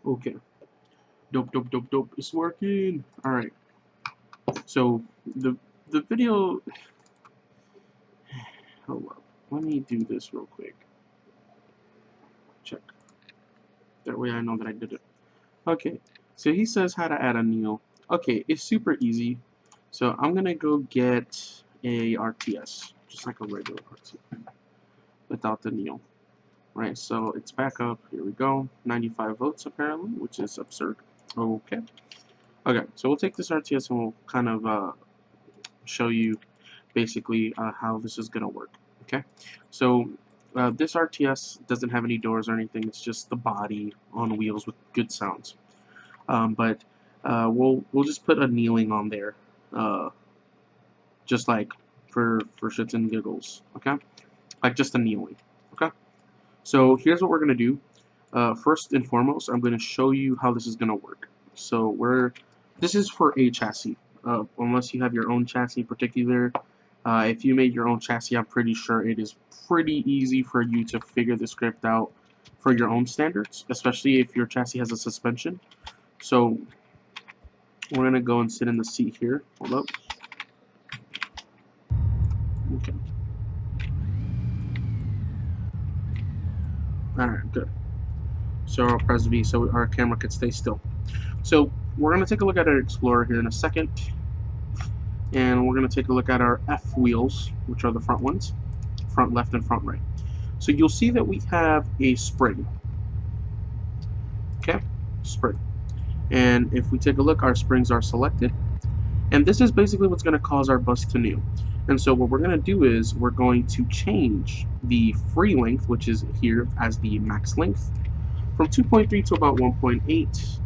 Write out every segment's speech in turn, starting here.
Okay. Dope. It's working. All right. So the video. Hold up. Let me do this real quick. Check. That way I know that I did it. Okay. So he says how to add a Neo. Okay, it's super easy. So I'm gonna go get a RTS, just like a regular RTS, without the Neo. Right. So it's back up. Here we go. 95 votes apparently, which is absurd. Okay. Okay. So we'll take this RTS and we'll kind of show you basically how this is going to work. Okay, so this RTS doesn't have any doors or anything. It's just the body on wheels with good sounds. But we'll just put a kneeling on there, uh, just like for shits and giggles. Okay, like just a kneeling. Okay, so here's what we're gonna do. First and foremost, I'm gonna show you how this is gonna work. So this is for a chassis. Unless you have your own chassis in particular, if you made your own chassis, I'm pretty sure it is pretty easy for you to figure the script out for your own standards, especially if your chassis has a suspension. So we're gonna go and sit in the seat here. Hold up. Okay. All right. Good. So I'll press V so our camera can stay still. So we're gonna take a look at our Explorer here in a second, and we're gonna take a look at our F wheels, which are the front ones, front left and front right. So you'll see that we have a spring. Okay, spring. And if we take a look, our springs are selected. And this is basically what's going to cause our bus to new. And so what we're going to do is we're going to change the free length, which is here as the max length, from 2.3 to about 1.8.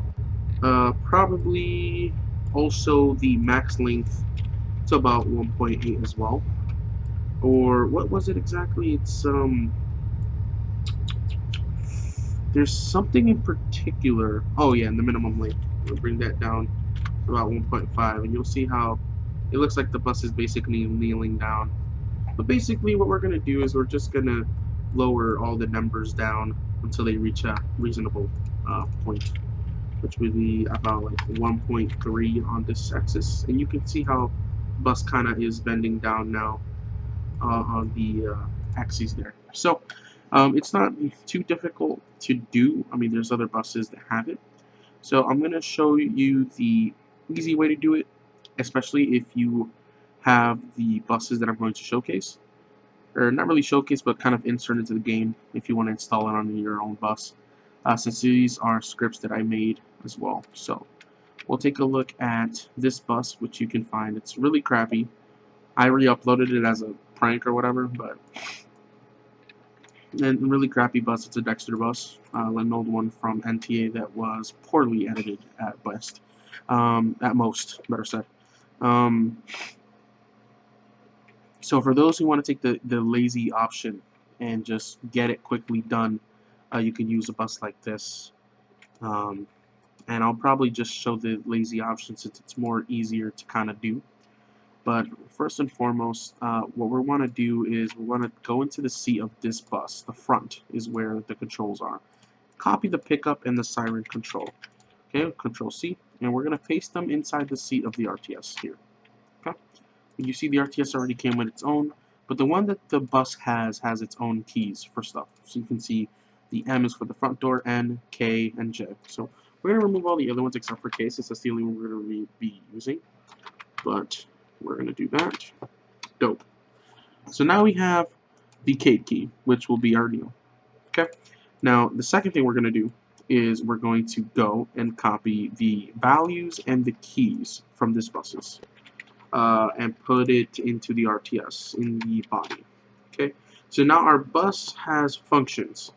Probably also the max length to about 1.8 as well. Or what was it exactly? There's something in particular. Oh yeah, and the minimum length. We'll bring that down to about 1.5, and you'll see how it looks like the bus is basically kneeling down. But basically what we're going to do is we're just going to lower all the numbers down until they reach a reasonable point, which would be about like 1.3 on this axis. And you can see how the bus kind of is bending down now on the axes there. So it's not too difficult to do. I mean, there's other buses that have it. So I'm going to show you the easy way to do it, especially if you have the buses that I'm going to showcase. Or not really showcase, but kind of insert into the game if you want to install it on your own bus. Since these are scripts that I made as well. So we'll take a look at this bus, which you can find. It's really crappy. I re-uploaded it as a prank or whatever, but and really crappy bus. It's a Dexter bus, an old one from NTA that was poorly edited at best, at most, better said. Um, so for those who want to take the lazy option and just get it quickly done, you can use a bus like this. Um, and I'll probably just show the lazy option since it's more easier to kind of do. But first and foremost, what we want to do is we want to go into the seat of this bus. The front is where the controls are. Copy the pickup and the siren control. Okay, Control C, and we're going to paste them inside the seat of the RTS here. Okay, you see the RTS already came with its own, but the one that the bus has its own keys for stuff. So you can see the M is for the front door, N, K, and J. So we're going to remove all the other ones except for K, since that's the only one we're going to be using. But we're going to do that. Dope. So now we have the K key, which will be our new. Okay. Now the second thing we're going to do is we're going to go and copy the values and the keys from this buses and put it into the RTS in the body. Okay. So now our bus has functions.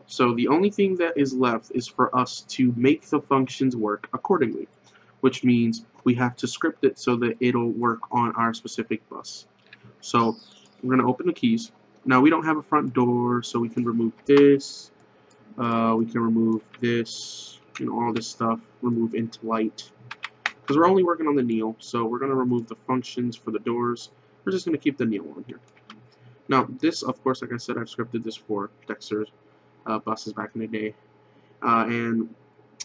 So the only thing that is left is for us to make the functions work accordingly, which means we have to script it so that it'll work on our specific bus. So we're going to open the keys. Now we don't have a front door, so we can remove this. We can remove this, all this stuff. Remove into light. Because we're only working on the Neo, so we're going to remove the functions for the doors. We're just going to keep the Neo on here. Now this, of course, like I said, I've scripted this for Dexter's buses back in the day. And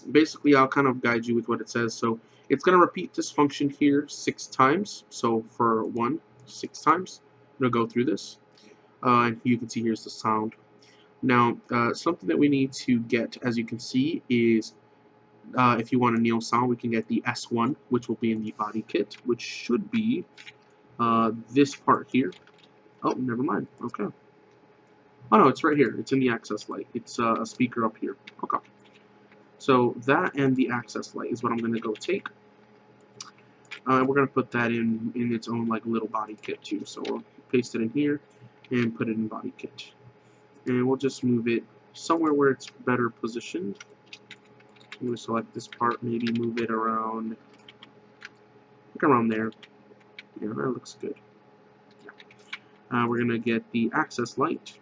basically I'll kind of guide you with what it says. So it's going to repeat this function here 6 times. So for 1, 6 times. I'm going to go through this. And you can see here's the sound. Now, something that we need to get, as you can see, is if you want a kneel sound, we can get the S1, which will be in the body kit, which should be this part here. Oh, never mind. Okay. Oh no, it's right here. It's in the access light. It's a speaker up here. Okay. So that and the access light is what I'm going to go take. We're going to put that in its own like little body kit too. So we'll paste it in here and put it in body kit. And we'll just move it somewhere where it's better positioned. I'm going to select this part, maybe move it around, like around there. Yeah, that looks good. We're going to get the access light,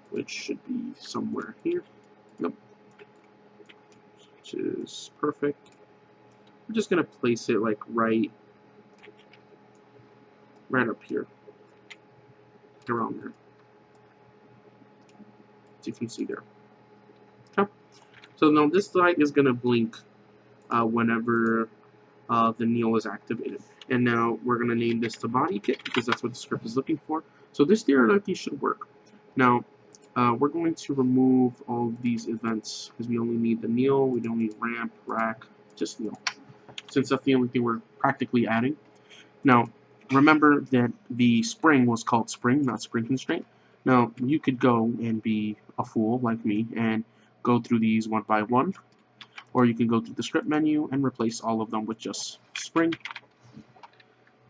which should be somewhere here. Yep. Which is perfect. I'm just going to place it like right up here, around there. As you can see there. Okay. So now this light is going to blink whenever the kneel is activated. And now we're going to name this the body kit because that's what the script is looking for. So this theoretically should work. Now, we're going to remove all of these events because we only need the kneel, we don't need ramp, rack, just kneel. Since that's the only thing we're practically adding. Now, remember that the spring was called spring, not spring constraint. Now, you could go and be a fool like me and go through these one by one, or you can go through the script menu and replace all of them with just spring,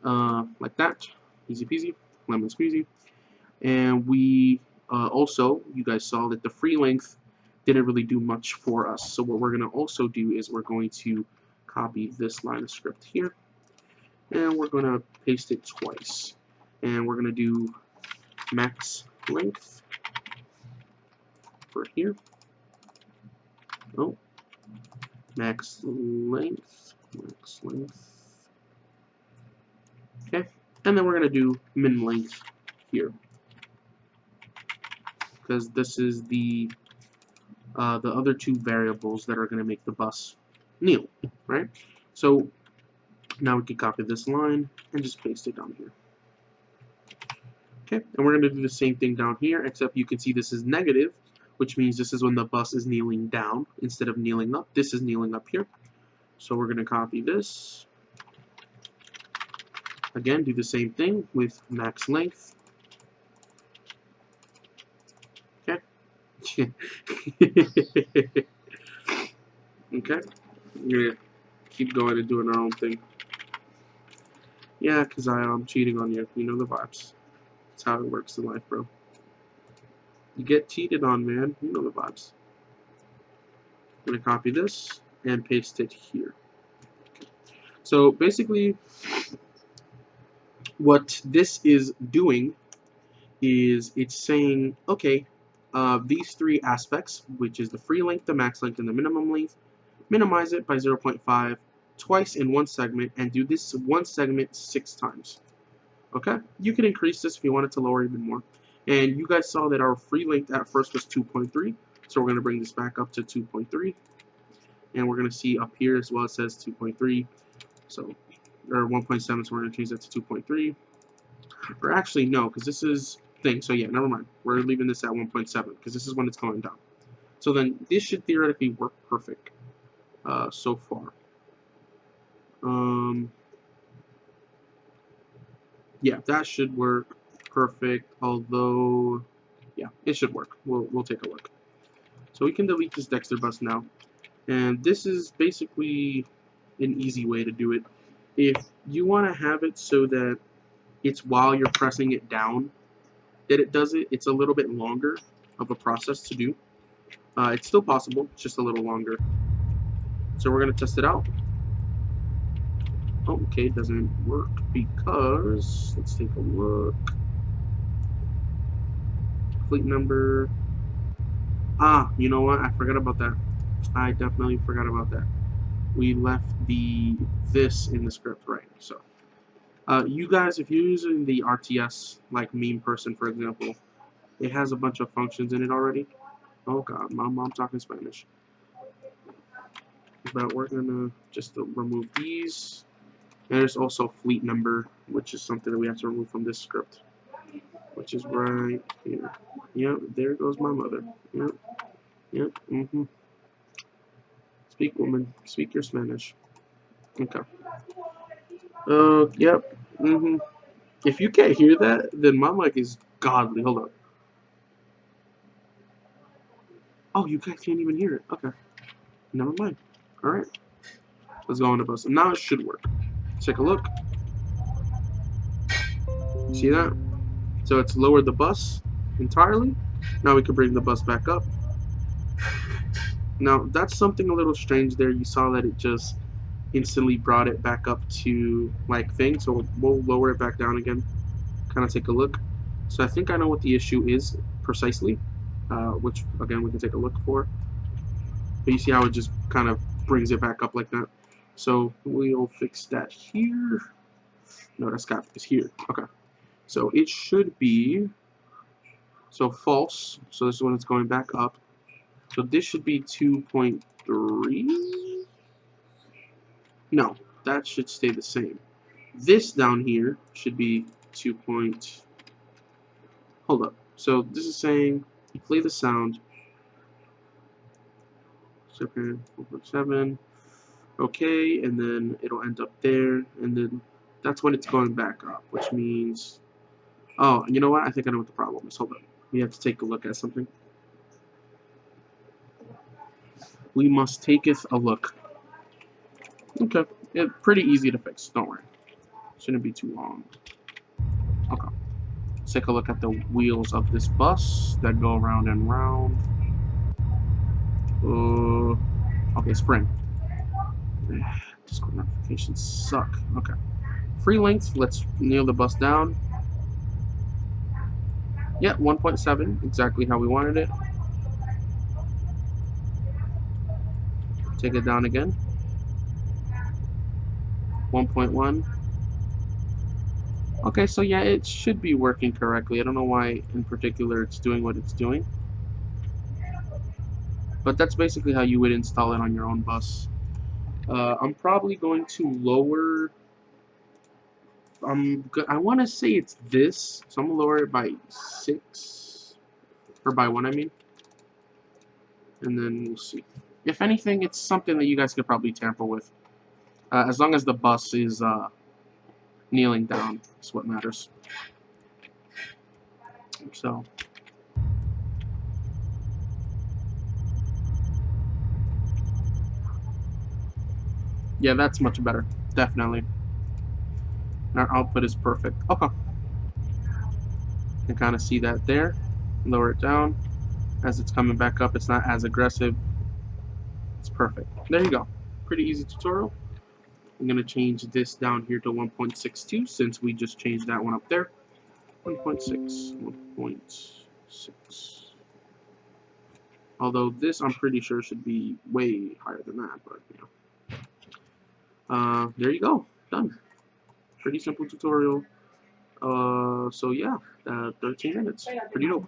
like that. Easy peasy, lemon squeezy. And we also, you guys saw that the free length didn't really do much for us. So what we're going to also do is we're going to copy this line of script here, and we're going to paste it twice. And we're going to do max length for here. Oh, max length. Okay, and then we're going to do min length here, because this is the other two variables that are going to make the bus kneel, right? So now we can copy this line and just paste it down here. Okay, and we're going to do the same thing down here, except you can see this is negative, which means this is when the bus is kneeling down instead of kneeling up. This is kneeling up here. So we're going to copy this. Again, do the same thing with max length. Okay. Okay. We're going to keep going and doing our own thing. Yeah, because I'm cheating on you. You know the vibes. That's how it works in life, bro. You get cheated on, man. You know the vibes. I'm going to copy this and paste it here. Okay. So basically, what this is doing is it's saying, okay, these three aspects, which is the free length, the max length, and the minimum length, minimize it by 0.5 twice in one segment, and do this one segment 6 times. Okay? You can increase this if you wanted to lower even more. And you guys saw that our free length at first was 2.3, so we're going to bring this back up to 2.3. And we're going to see up here as well it says 2.3, so, or 1.7, so we're going to change that to 2.3. Or actually, no, because this is thing, so yeah, never mind. We're leaving this at 1.7, because this is when it's going down. So then, this should theoretically work perfect so far. Yeah, that should work perfect, although, yeah, it should work. We'll take a look. So we can delete this Dexter bus now. And this is basically an easy way to do it. If you want to have it so that it's while you're pressing it down that it does it, it's a little bit longer of a process to do. It's still possible, it's just a little longer. So we're going to test it out. Oh, okay, it doesn't work because, let's take a look. Fleet number. Ah, you know what? I forgot about that. I definitely forgot about that. We left this in the script, right? So, you guys, if you're using the RTS, like meme person, for example, it has a bunch of functions in it already. Oh God, my mom talking Spanish. but we're gonna just remove these. And there's also fleet number, which is something that we have to remove from this script, which is right here. Yep, there goes my mother. Yep, yep, Speak, woman. Speak your Spanish. Okay. Yep. If you can't hear that, then my mic is godly. Hold on. Oh, you guys can't even hear it. Okay. Never mind. Alright. Let's go on the bus. Now it should work. Take a look. See that? So it's lowered the bus entirely. Now we can bring the bus back up. Now that's something a little strange there. You saw that it just instantly brought it back up to like thing. So we'll lower it back down again. Kind of take a look. So I think I know what the issue is precisely, which again we can take a look for. But you see how it just kind of brings it back up like that. So we'll fix that here. No, that's got is here. Okay. So it should be so false. So this is when it's going back up. So this should be 2.3. No, that should stay the same. This down here should be 2. Hold up. So this is saying play the sound. Okay, 4.7. Okay, and then it'll end up there, and then that's when it's going back up, which means, oh, you know what? I think I know what the problem is. Hold on. We have to take a look at something. We must taketh a look. Okay, pretty easy to fix. Don't worry. Shouldn't be too long. Okay. Let's take a look at the wheels of this bus that go round and round. Okay, spring. Discord notifications suck. Okay. Free length. Let's nail the bus down. Yeah, 1.7. Exactly how we wanted it. Take it down again. 1.1. Okay, so yeah, it should be working correctly. I don't know why in particular it's doing what it's doing. But that's basically how you would install it on your own bus. I'm probably going to lower. I want to say it's this, so I'm gonna lower it by 6, or by 1, I mean, and then we'll see. If anything, it's something that you guys could probably tamper with, as long as the bus is kneeling down. Is what matters. So. Yeah, that's much better. Definitely. Our output is perfect. Okay. You can kind of see that there. Lower it down. As it's coming back up, it's not as aggressive. It's perfect. There you go. Pretty easy tutorial. I'm going to change this down here to 1.62 since we just changed that one up there. 1.6. 1.6. Although this, I'm pretty sure, should be way higher than that. But, you know. There you go. Done. Pretty simple tutorial. So, yeah. 13 minutes. Pretty dope.